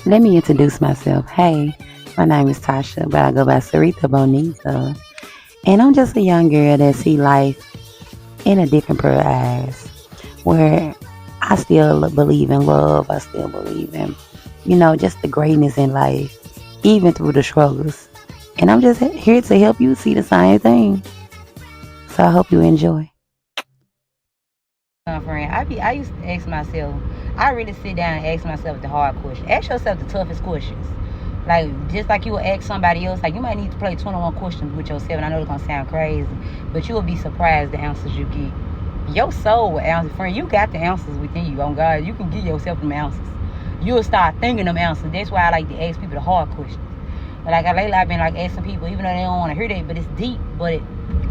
Let me introduce myself. Hey, my name is Tasha, but I go by Sarita Bonita. And I'm just a young girl that see life in a different pair of eyes. Where I still believe in love. I still believe in, just the greatness in life, even through the struggles. And I'm just here to help you see the same thing. So I hope you enjoy. Friend, I used to ask myself, I really sit down and ask myself the hard question. Ask yourself the toughest questions. Like, just like you would ask somebody else, like you might need to play 21 questions with yourself, and I know it's gonna sound crazy, but you will be surprised the answers you get. Your soul will answer, friend. You got the answers within you. On God, you can give yourself them answers. You'll start thinking them answers. That's why I like to ask people the hard questions. But like lately, I've been like asking people, even though they don't want to hear that, but it's deep. But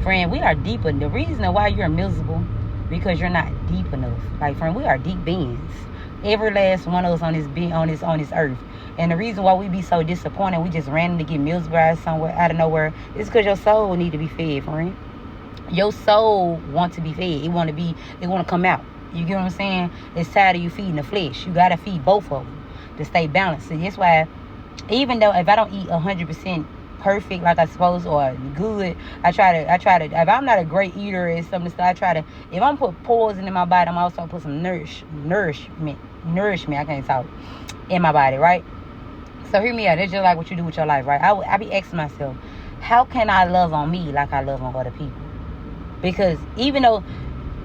friend, we are deeper. The reason why you're miserable because you're not deep enough. Like, friend, we are deep beings. Every last one of us on this earth. And the reason why we be so disappointed, we just randomly get miserable somewhere out of nowhere, is because your soul need to be fed, friend. Your soul want to be fed. It want to come out. You get what I'm saying? It's tired of you feeding the flesh. You gotta feed both of them to stay balanced. So that's why, even though if I don't eat 100% perfect like I suppose or good, I try to. If I'm not a great eater or something, so I try to. If I'm put poison in my body, I'm also put some nourishment. I can't talk in my body, right? So hear me out. It's just like what you do with your life, right? I be asking myself, how can I love on me like I love on other people? Because even though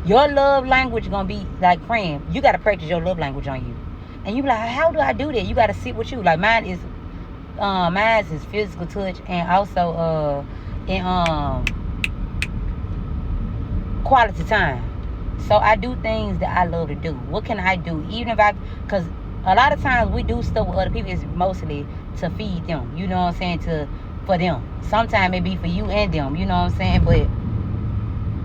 your love language gonna be like, friend, you gotta practice your love language on you. And you be like, how do I do that? You gotta sit with you. Like mine is physical touch and also in quality time. So I do things that I love to do. What can I do? Because a lot of times we do stuff with other people is mostly to feed them. You know what I'm saying? For them. Sometimes it be for you and them. You know what I'm saying? But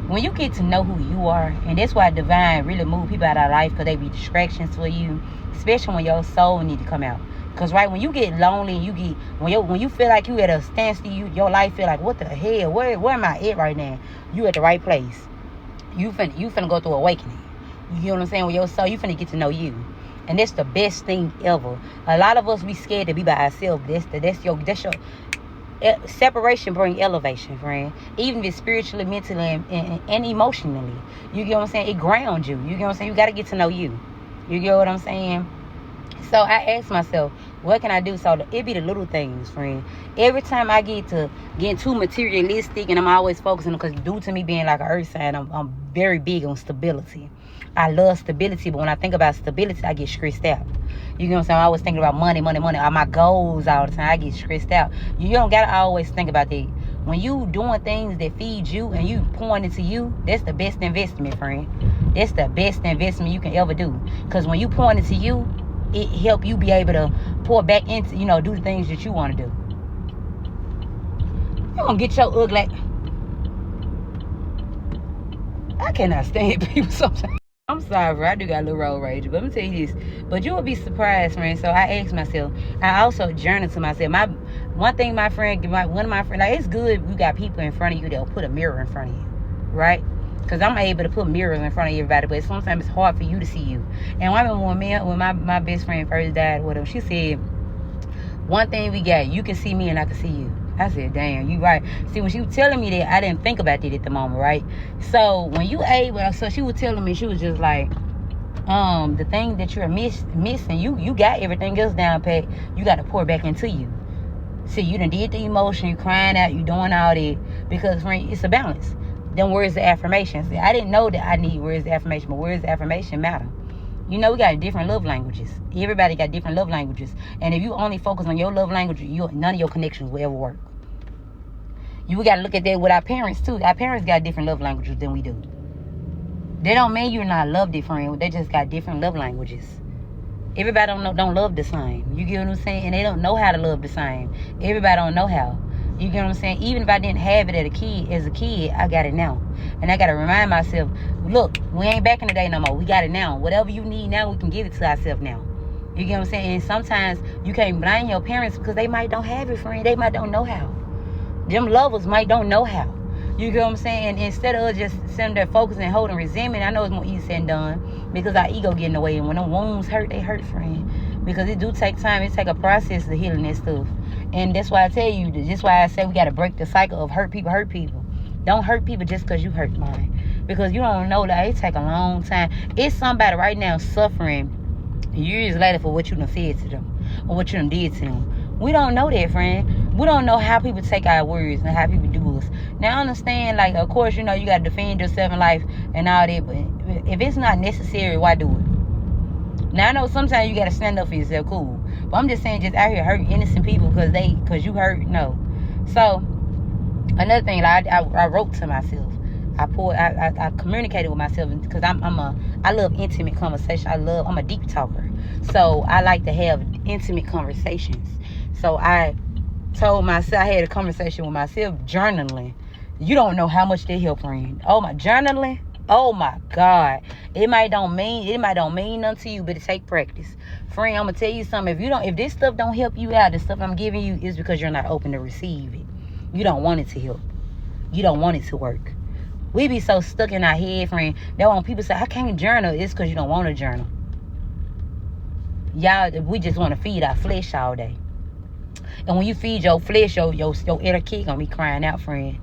when you get to know who you are, and that's why divine really move people out of life, because they be distractions for you, especially when your soul need to come out. Because right when you get lonely, when you feel like you at a standstill, your life feel like, what the hell? Where am I at right now? You at the right place. You finna go through awakening. You know what I'm saying? With your soul, you finna get to know you. And that's the best thing ever. A lot of us be scared to be by ourselves. That's your separation bring elevation, friend. Even if it's spiritually, mentally, and emotionally. You get what I'm saying? It grounds you. You get what I'm saying? You got to get to know you. You get what I'm saying? So I ask myself, what can I do? So it be the little things, friend. Every time I get too materialistic, and I'm always focusing, because due to me being like an earth sign, I'm very big on stability. I love stability, but when I think about stability, I get stressed out. You know what I'm saying? I always thinking about money, all my goals all the time. I get stressed out. You don't gotta always think about that. When you doing things that feed you and you pouring into you, that's the best investment, friend. That's the best investment you can ever do. Because when you pouring into you, it help you be able to pour back into, do the things that you want to do. You gonna get your ugly. I cannot stand people sometimes. I'm sorry, bro. I do got a little road rage, but let me tell you this. But you will be surprised, friend. So I asked myself. I also journal to myself. One of my friends, like, it's good we got people in front of you that'll put a mirror in front of you, right? Because I'm able to put mirrors in front of everybody, but sometimes it's hard for you to see you. And I remember when my best friend first died with him, she said, one thing we got, you can see me and I can see you. I said, damn, you right. See, when she was telling me that, I didn't think about that at the moment, right? So when you able, so she was telling me, she was just like, the thing that you're missing, you got everything else down pat. You got to pour back into you. See, you done did the emotion, you crying out, you doing all that, because, friend, it's a balance. Them words of affirmation. See, I didn't know that I need words of affirmation, but words of affirmation matter. We got different love languages. Everybody got different love languages. And if you only focus on your love language, none of your connections will ever work. You got to look at that with our parents, too. Our parents got different love languages than we do. They don't mean you're not loved, friend. They just got different love languages. Everybody don't love the same. You get what I'm saying? And they don't know how to love the same. Everybody don't know how. You get what I'm saying? Even if I didn't have it as a kid, I got it now. And I got to remind myself, look, we ain't back in the day no more. We got it now. Whatever you need now, we can give it to ourselves now. You get what I'm saying? And sometimes you can't blame your parents because they might don't have it, friend. They might don't know how. Them lovers might don't know how. You get what I'm saying? And instead of just sitting there focusing and holding resentment, I know it's more easy said than done because our ego get in the way. And when them wounds hurt, they hurt, friend. because it do take time. It take a process of healing this stuff. And that's why I tell you, that's why I say we got to break the cycle of hurt people. Don't hurt people just because you hurt mine. Because you don't know that it take a long time. It's somebody right now suffering years later for what you done said to them or what you done did to them. We don't know that, friend. We don't know how people take our words and how people do us. Now, I understand, like, of course, you got to defend yourself in life and all that, but if it's not necessary, why do it? Now, I know sometimes you got to stand up for yourself, cool. But I'm just saying, just out here hurting innocent people because you hurt, no. So, another thing, like, I wrote to myself. I communicated with myself because I love intimate conversation. I'm a deep talker. So I like to have intimate conversations. So I told myself, I had a conversation with myself, journaling. You don't know how much they help, friend. Journaling. Oh my God. It might don't mean nothing to you, but it take practice. Friend, I'm gonna tell you something. If this stuff don't help you out, the stuff I'm giving you is because you're not open to receive it. You don't want it to help. You don't want it to work. We be so stuck in our head, friend, that when people say, I can't journal, it's because you don't want to journal. Y'all, we just want to feed our flesh all day. And when you feed your flesh, your inner kid gonna be crying out, friend.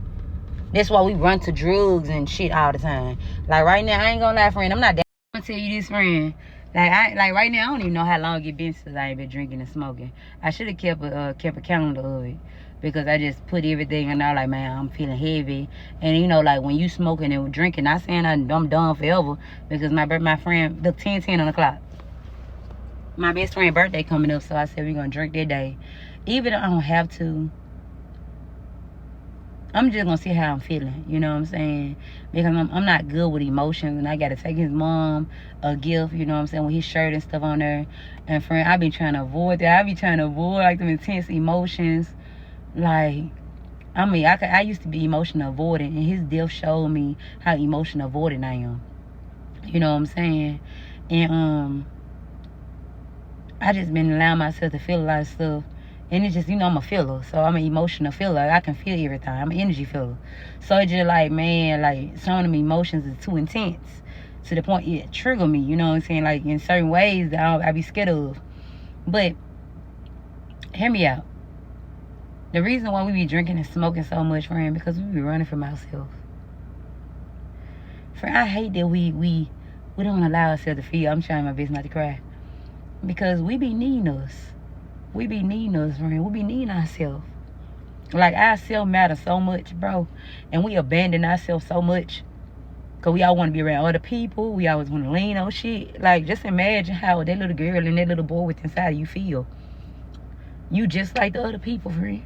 That's why we run to drugs and shit all the time. Like right now, I ain't gonna lie, friend, I'm not that. I'm gonna tell you this, friend. Like right now, I don't even know how long it been since I ain't been drinking and smoking. I should have kept a calendar of it. Because I just put everything in there, like, man, I'm feeling heavy. And, like, when you smoking and drinking, not saying I'm done forever. Because my friend, look, 10 on the clock. My best friend's birthday coming up, so I said we're going to drink that day. Even if I don't have to, I'm just going to see how I'm feeling. You know what I'm saying? Because I'm not good with emotions. And I got to take his mom a gift, you know what I'm saying, with his shirt and stuff on there. And, friend, I be trying to avoid that. I be trying to avoid, like, them intense emotions. Like, I used to be emotional avoidant, and his death showed me how emotional avoidant I am. You know what I'm saying? And I just been allowing myself to feel a lot of stuff, and it's just, I'm a feeler, so I'm an emotional feeler. I can feel everything. I'm an energy feeler. So it's just like, man, like some of them emotions is too intense to the point it trigger me. You know what I'm saying? Like in certain ways that I be scared of. But hear me out. The reason why we be drinking and smoking so much, friend, because we be running from ourselves. Friend, I hate that we don't allow ourselves to feel. I'm trying my best not to cry. Because we be needing us. We be needing us, friend. We be needing ourselves. Like, ourselves matter so much, bro. And we abandon ourselves so much. Because we all want to be around other people. We always want to lean on shit. Like, just imagine how that little girl and that little boy with inside you feel. You just like the other people, friend.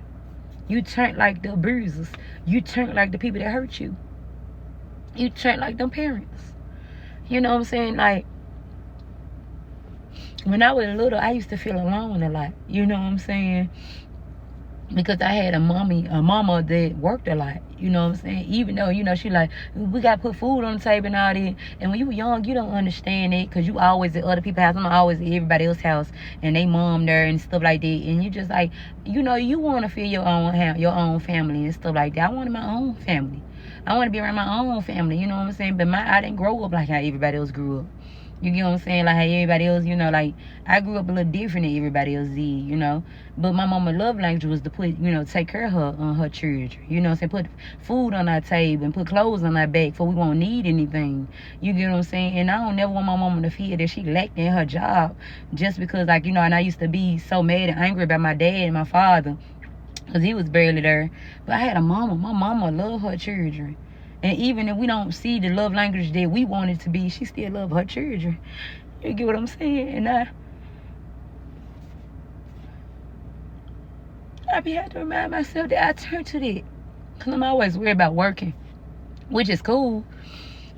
You turn like the abusers. You turn like the people that hurt you. You turn like them parents. You know what I'm saying? Like, when I was little, I used to feel alone a lot. You know what I'm saying? Because I had a mama that worked a lot. You know what I'm saying? Even though, she like, we got to put food on the table and all that. And when you were young, you don't understand it because you always at other people's house. I'm always at everybody else's house and they mom there and stuff like that. And you just like, you want to feel your own family and stuff like that. I wanted my own family. I want to be around my own family. You know what I'm saying? But I didn't grow up like how everybody else grew up. You get what I'm saying? Like how everybody else, like I grew up a little different than everybody else did, But my mama's love language was to put, take care of her children. You know what I'm saying? Put food on our table and put clothes on our back for we won't need anything. You get what I'm saying? And I don't never want my mama to feel that she lacked in her job just because, like, and I used to be so mad and angry about my dad and my father because he was barely there. But I had a mama. My mama loved her children. And even if we don't see the love language that we want it to be, she still love her children. You get what I'm saying? And I be had to remind myself that I turn to that. Because I'm always worried about working, which is cool.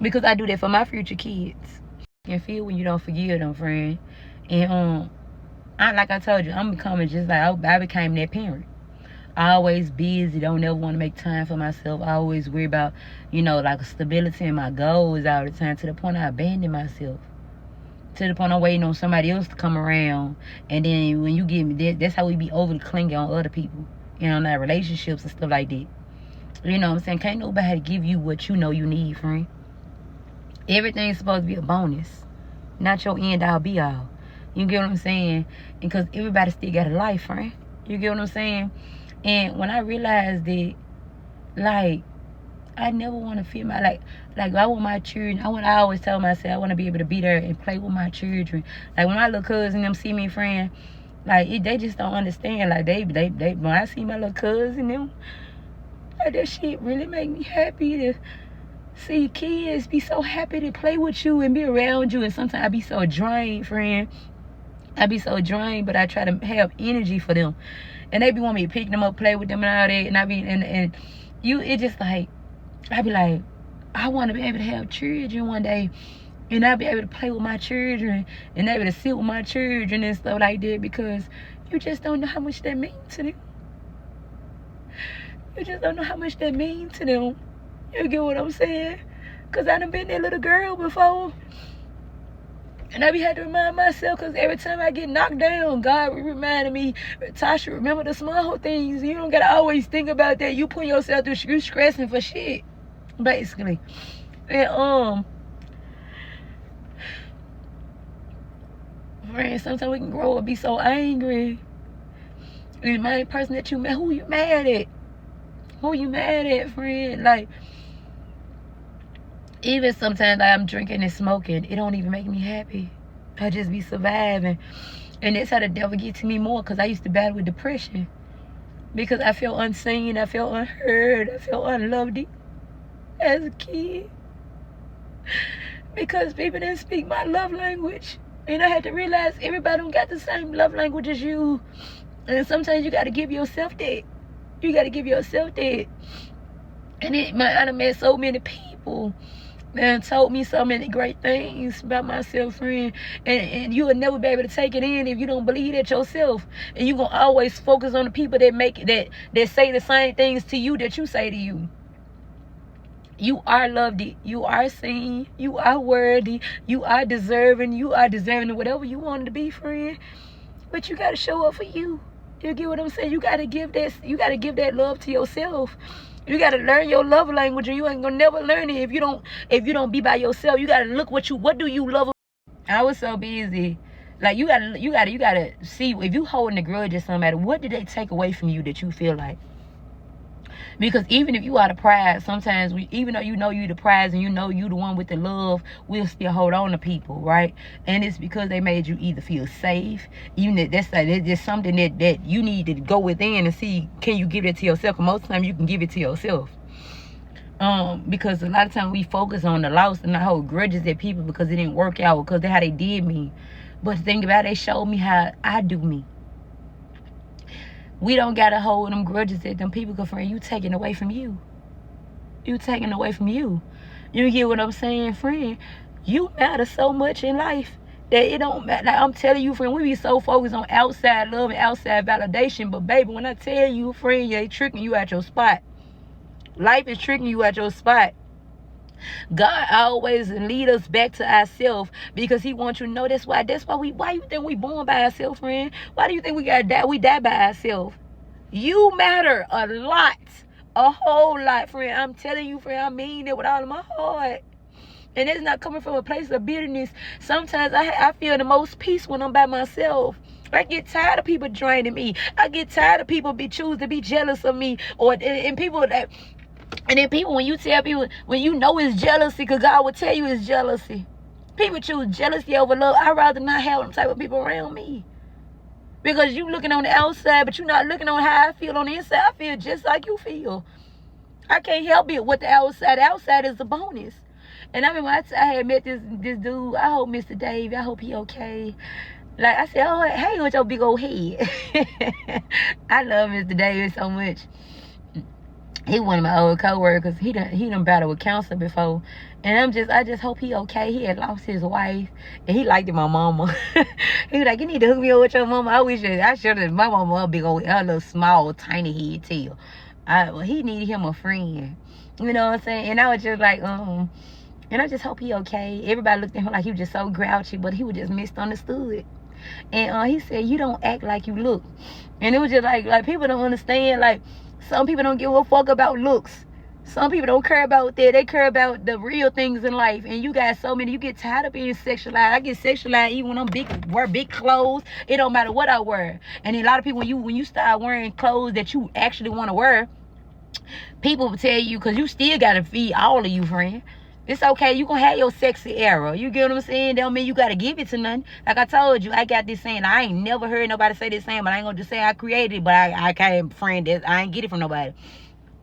Because I do that for my future kids. You can feel when you don't forgive them, friend. And like I told you, I'm becoming just like I became that parent. I always busy, don't ever want to make time for myself. I always worry about, like stability in my goals all the time to the point I abandon myself. To the point I'm waiting on somebody else to come around. And then when you get me, that's how we be overly clinging on other people. Like relationships and stuff like that. You know what I'm saying? Can't nobody give you what you know you need, friend. Everything's supposed to be a bonus. Not your end all be all. You get what I'm saying? Because everybody still got a life, friend. You get what I'm saying? And when I realized that, like, I never want to feel my, like I want my children. I always tell myself I want to be able to be there and play with my children. Like when my little cousin them see me, friend, like they just don't understand. Like they when I see my little cousin them, like that shit really make me happy to see kids be so happy to play with you and be around you. And sometimes I be so drained, friend. I be so drained, but I try to have energy for them. And they be want me to pick them up, play with them and all that. And I be and you, it just like, I be like, I want to be able to have children one day, and I'll be able to play with my children and able to sit with my children and stuff like that, because you just don't know how much that means to them. You just don't know how much that means to them. You get what I'm saying? Because I done been that little girl before. And I be had to remind myself, because every time I get knocked down, God reminded me, Tasha, remember the small things. You don't got to always think about that. You put yourself through, you stressing for shit, basically. And, friend, sometimes we can grow up and be so angry. And the main person that you met, who you mad at? Who you mad at, friend? Like, even sometimes like, I'm drinking and smoking, it don't even make me happy. I just be surviving. And that's how the devil get to me more, because I used to battle with depression. Because I felt unseen, I felt unheard, I felt unloved as a kid. Because people didn't speak my love language. And I had to realize everybody don't got the same love language as you. And sometimes you got to give yourself that. You got to give yourself that. And I done met so many people that told me so many great things about myself, friend. And you will never be able to take it in if you don't believe it yourself. And you're going to always focus on the people that say the same things to you that you say to you. You are loved. You are seen. You are worthy. You are deserving of whatever you wanted to be, friend. But you got to show up for you. You get what I'm saying? You got to give that love to yourself. You got to learn your love language, and you ain't gonna never learn it if you don't be by yourself. You got to look what do you love? I was so busy. Like you gotta see, if you holding a grudge at somebody, what did they take away from you that you feel like? Because even if you out of pride, sometimes even though you know you the prize and you know you the one with the love, we'll still hold on to people, right? And it's because they made you either feel safe, even that's just something that you need to go within and see, can you give it to yourself? Most of the time you can give it to yourself. Because a lot of times we focus on the loss and I hold grudges at people because it didn't work out, because that's how they did me. But the thing about it, they showed me how I do me. We don't gotta hold them grudges at them people, because friend, you taking away from you. You taking away from you. You get what I'm saying, friend? You matter so much in life that it don't matter. Like I'm telling you, friend, we be so focused on outside love and outside validation. But baby, when I tell you, friend, they tricking you at your spot. Life is tricking you at your spot. God always lead us back to ourselves, because he wants you to know why you think we born by ourselves, friend? Why do you think we gotta die? We die by ourselves. You matter a lot, a whole lot, friend. I'm telling you, friend, I mean it with all of my heart. And it's not coming from a place of bitterness. Sometimes I feel the most peace when I'm by myself. I get tired of people draining me. I get tired of people choose to be jealous of me, and people that. And then people, when you tell people, when you know it's jealousy, because God will tell you it's jealousy. People choose jealousy over love. I'd rather not have them type of people around me. Because you looking on the outside, but you're not looking on how I feel on the inside. I feel just like you feel. I can't help it with the outside. The outside is the bonus. And I remember I had met this dude. I hope Mr. Dave, I hope he okay. Like I said, oh, hey, with your big old head. I love Mr. Davis so much. He one of my old co-workers. He done battled with cancer before. And I just hope he okay. He had lost his wife. And he liked my mama. He was like, you need to hook me up with your mama. I should have, my mama a big old, a little small, tiny head tail. Well, he needed him a friend. You know what I'm saying? And I was just like, and I just hope he okay. Everybody looked at him like he was just so grouchy, but he was just misunderstood. And he said, you don't act like you look. And it was just like people don't understand, like, some people don't give a fuck about looks. Some people don't care about that. They care about the real things in life. And you got so many. You get tired of being sexualized. I get sexualized even when wear big clothes. It don't matter what I wear. And a lot of people, when you start wearing clothes that you actually want to wear, people will tell you, because you still got to feed all of you, friend. It's okay. You going to have your sexy era. You get what I'm saying? Don't mean you got to give it to none. Like I told you, I got this saying. I ain't never heard nobody say this saying, but I ain't going to just say I created it, but I can't, friend, I ain't get it from nobody.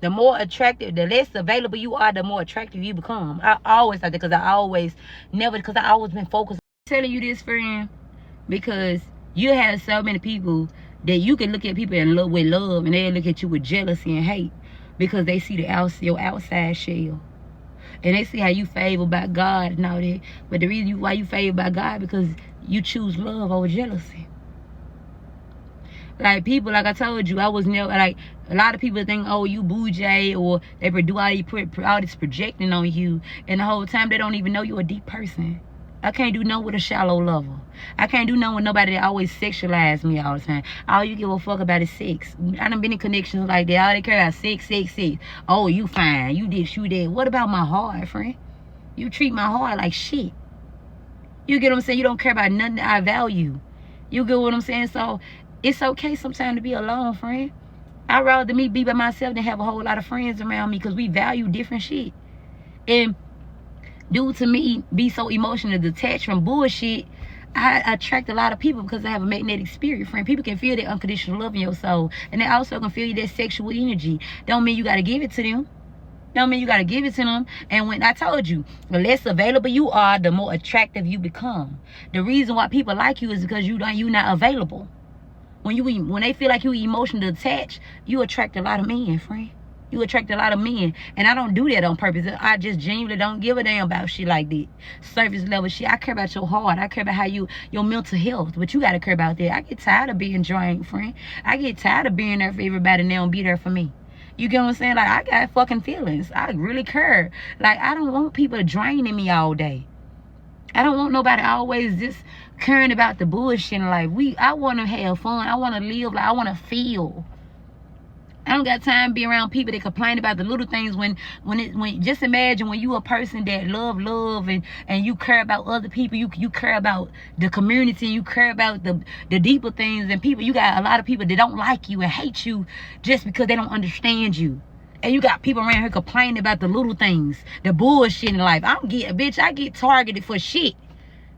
The more attractive, the less available you are, the more attractive you become. I always thought that, because I always been focused. I'm telling you this, friend, because you have so many people that you can look at people in love with love, and they look at you with jealousy and hate, because they see your outside shell, and they see how you favor by God and all that. But the reason why you favor by God, because you choose love over jealousy. Like people, like I told you, I was never like, a lot of people think, oh, you bougie, or they do all this projecting on you, and the whole time they don't even know you're a deep person. I can't do nothing with a shallow lover. I can't do nothing with nobody that always sexualize me all the time. All you give a fuck about is sex. I done been in connections like that. All they care about sex. Oh, you fine. You this, you that. What about my heart, friend? You treat my heart like shit. You get what I'm saying? You don't care about nothing that I value. You get what I'm saying? So it's okay sometimes to be alone, friend. I'd rather me be by myself than have a whole lot of friends around me, because we value different shit. And due to me be so emotionally detached from bullshit, I attract a lot of people because I have a magnetic spirit, friend. People can feel that unconditional love in your soul, and they also can feel that sexual energy. Don't mean you got to give it to them. Don't mean you got to give it to them. And when I told you, the less available you are, the more attractive you become. The reason why people like you is because you're not available. When they feel like you emotionally attached, you attract a lot of men, friend. You attract a lot of men. And I don't do that on purpose. I just genuinely don't give a damn about shit like that. Surface level shit. I care about your heart. I care about how your mental health. But you got to care about that. I get tired of being drained, friend. I get tired of being there for everybody and they don't be there for me. You get what I'm saying? Like, I got fucking feelings. I really care. Like, I don't want people draining me all day. I don't want nobody always just caring about the bullshit in life. I want to have fun. I want to live. Like, I want to feel. I don't got time to be around people that complain about the little things. When just imagine when you a person that love and you care about other people. You care about the community. You care about the deeper things. And people, you got a lot of people that don't like you and hate you just because they don't understand you. And you got people around here complaining about the little things, the bullshit in life. I get targeted for shit.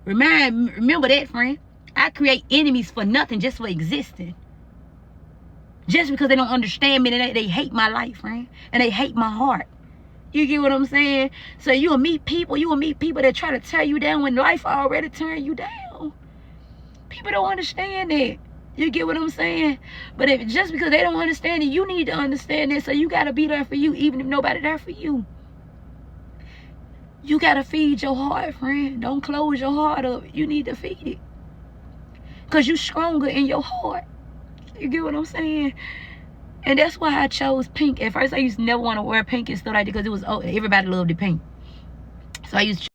Remember that, friend. I create enemies for nothing, just for existing. Just because they don't understand me, they hate my life, friend. And they hate my heart. You get what I'm saying? So you will meet people that try to tear you down when life already turned you down. People don't understand that. You get what I'm saying? But just because they don't understand it, you need to understand it. So you got to be there for you, even if nobody there for you. You got to feed your heart, friend. Don't close your heart up. You need to feed it. Because you're stronger in your heart. You get what I'm saying? And that's why I chose pink. At first, I used to never want to wear pink and stuff like that, because it was, everybody loved the pink. So I used to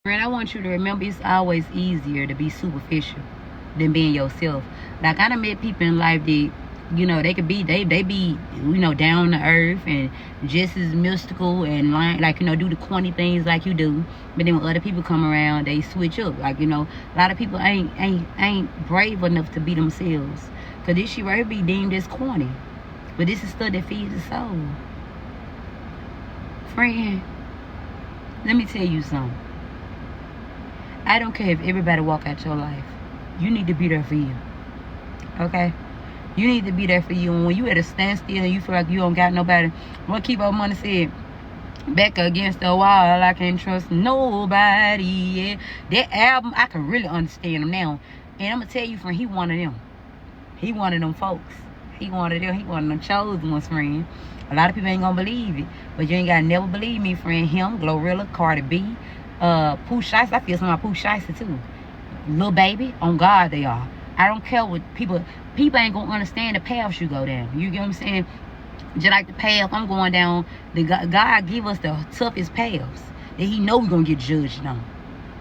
Friend, I want you to remember it's always easier to be superficial than being yourself. Like, I done met people in life that, they could be, they be, down to earth and just as mystical and like, do the corny things like you do. But then when other people come around, they switch up. Like, a lot of people ain't brave enough to be themselves. Cause this shit right here be deemed as corny. But this is stuff that feeds the soul. Friend, let me tell you something. I don't care if everybody walk out your life. You need to be there for you. Okay? You need to be there for you. And when you at a standstill and you feel like you don't got nobody, what Keep-O Money said, back against the wall, I can't trust nobody. Yeah. That album, I can really understand him now. And I'm going to tell you, friend, he one of them. He one of them folks. He one of them chosen ones, friend. A lot of people ain't going to believe it. But you ain't got to never believe me, friend. Him, Glorilla, Cardi B, Pooh Shiesty. I feel something about Pooh Shiesty too. Lil Baby, on God they are. I don't care what people ain't gonna understand the paths you go down. You get what I'm saying? Just like the path I'm going down, God give us the toughest paths that He know we're gonna get judged on.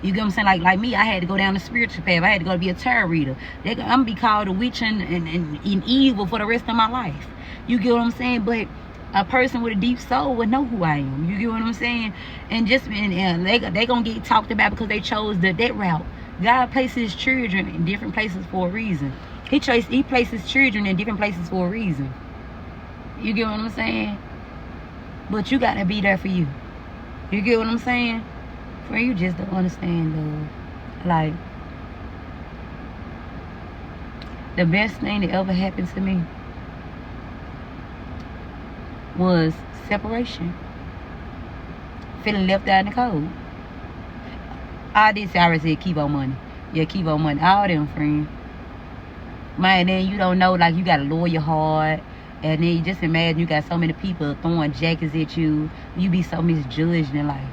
You get what I'm saying? Like me, I had to go down the spiritual path. I had to go be a tarot reader. I'm gonna be called a witch and evil for the rest of my life. You get what I'm saying? But a person with a deep soul would know who I am. You get what I'm saying? And they gonna get talked about because they chose that route. God places children in different places for a reason. He places children in different places for a reason. You get what I'm saying? But you gotta be there for you. You get what I'm saying? Friend, you just don't understand, though. Like, the best thing that ever happened to me was separation. Feeling left out in the cold. All this I already said Keep-O Money. Yeah, Keep-O Money. All them, friend. Man, then you don't know, like, you gotta lower your heart. And then you just imagine you got so many people throwing jackets at you. You be so misjudged in life.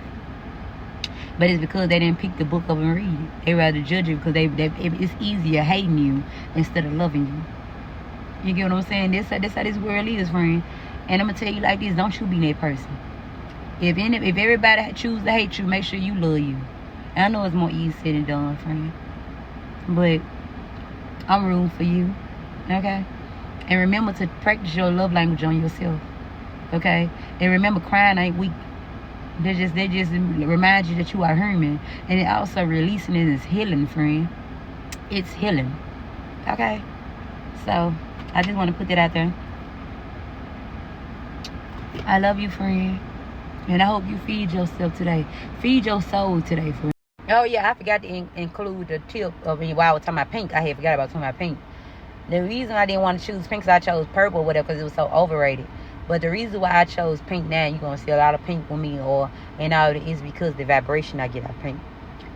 But it's because they didn't pick the book up and read it. They rather judge you because it's easier hating you instead of loving you. You get what I'm saying? That's how this world is, friend. And I'm gonna tell you like this: don't you be that person. If everybody choose to hate you, make sure you love you. And I know it's more easy said than done, friend. But I'm rooting for you, okay? And remember to practice your love language on yourself, okay? And remember, crying ain't weak. They just remind you that you are human. And it also releasing it is healing, friend. It's healing, okay? So I just want to put that out there. I love you, friend. And I hope you feed yourself today. Feed your soul today, friend. Oh, yeah, I forgot to include the tip of while I was talking about pink. I had forgot about talking about pink. The reason I didn't want to choose pink is I chose purple or whatever because it was so overrated. But the reason why I chose pink now, you're going to see a lot of pink with me, is because the vibration I get out of pink.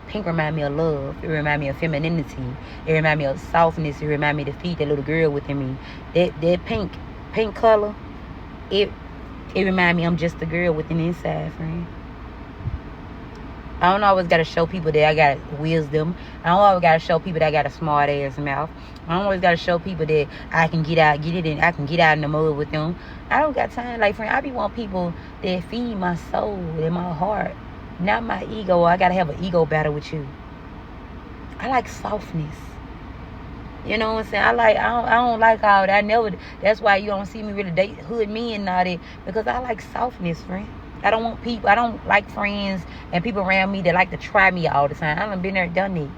Pink remind me of love. It remind me of femininity. It remind me of softness. It remind me to feed that little girl within me. That pink color, it remind me I'm just a girl within the inside, friend. I don't always got to show people that I got wisdom. I don't always got to show people that I got a smart ass mouth. I don't always got to show people that I can get it, and I can get out in the mud with them. I don't got time. Like, friend, I be want people that feed my soul and my heart, not my ego. I got to have an ego battle with you. I like softness. You know what I'm saying? I don't like all that. That's why you don't see me really date hood men and all that, because I like softness, friend. I don't like friends and people around me that like to try me all the time. I done been there, done it.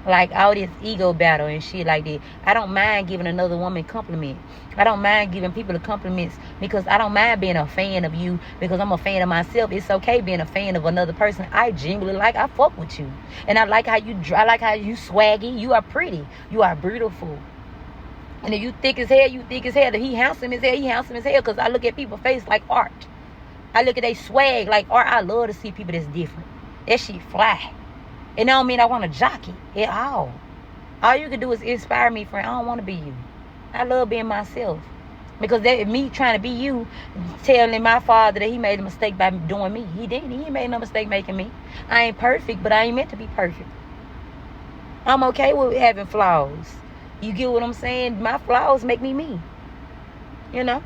Like all this ego battle and shit like that. I don't mind giving another woman compliments. I don't mind giving people the compliments because I don't mind being a fan of you because I'm a fan of myself. It's okay being a fan of another person. I genuinely I fuck with you. And I like how you swaggy. You are pretty. You are beautiful. And if you thick as hell, you thick as hell. If he handsome as hell, he handsome as hell. Because I look at people's face like art. I look at they swag like art. I love to see people that's different. That shit fly. And that don't mean I want to jockey at all. All you can do is inspire me, friend. I don't want to be you. I love being myself. Because me trying to be you, telling my father that he made a mistake by doing me. He didn't. He ain't made no mistake making me. I ain't perfect, but I ain't meant to be perfect. I'm okay with having flaws. You get what I'm saying? My flaws make me me. You know?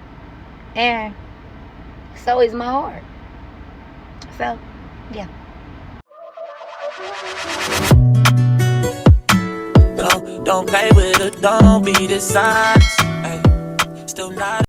And so is my heart. So, yeah. Don't play with it, don't be dishonest. Ay, still not.